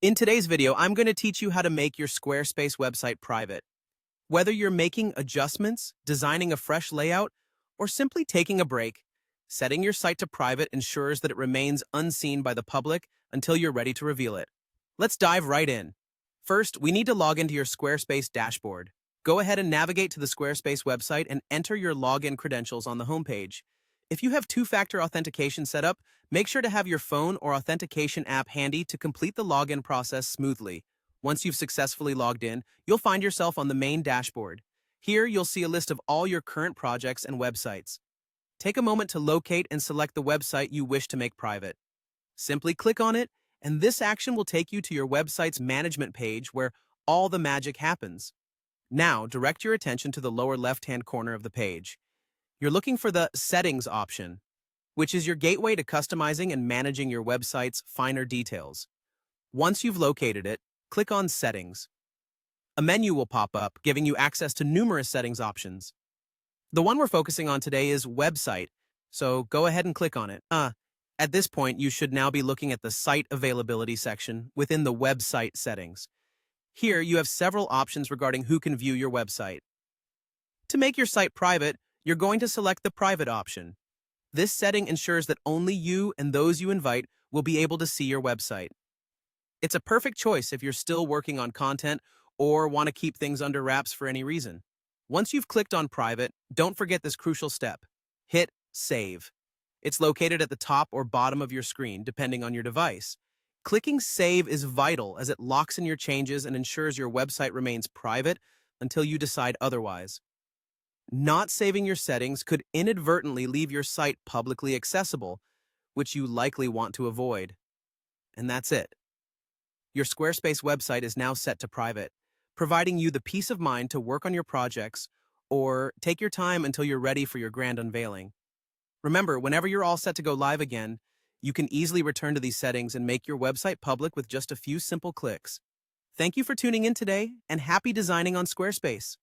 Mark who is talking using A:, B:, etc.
A: In today's video, I'm going to teach you how to make your Squarespace website private. Whether you're making adjustments, designing a fresh layout, or simply taking a break, setting your site to private ensures that it remains unseen by the public until you're ready to reveal it. Let's dive right in. First, we need to log into your Squarespace dashboard. Go ahead and navigate to the Squarespace website and enter your login credentials on the homepage. If you have two-factor authentication set up, make sure to have your phone or authentication app handy to complete the login process smoothly. Once you've successfully logged in, you'll find yourself on the main dashboard. Here, you'll see a list of all your current projects and websites. Take a moment to locate and select the website you wish to make private. Simply click on it, and this action will take you to your website's management page where all the magic happens. Now, direct your attention to the lower left-hand corner of the page. You're looking for the Settings option, which is your gateway to customizing and managing your website's finer details. Once you've located it, click on Settings. A menu will pop up, giving you access to numerous settings options. The one we're focusing on today is Website, so go ahead and click on it. At this point, you should now be looking at the Site Availability section within the Website settings. Here, you have several options regarding who can view your website. To make your site private, you're going to select the Private option. This setting ensures that only you and those you invite will be able to see your website. It's a perfect choice if you're still working on content or want to keep things under wraps for any reason. Once you've clicked on Private, don't forget this crucial step. Hit Save. It's located at the top or bottom of your screen, depending on your device. Clicking Save is vital as it locks in your changes and ensures your website remains private until you decide otherwise. Not saving your settings could inadvertently leave your site publicly accessible, which you likely want to avoid. And that's it. Your Squarespace website is now set to private, providing you the peace of mind to work on your projects or take your time until you're ready for your grand unveiling. Remember, whenever you're all set to go live again, you can easily return to these settings and make your website public with just a few simple clicks. Thank you for tuning in today, and happy designing on Squarespace.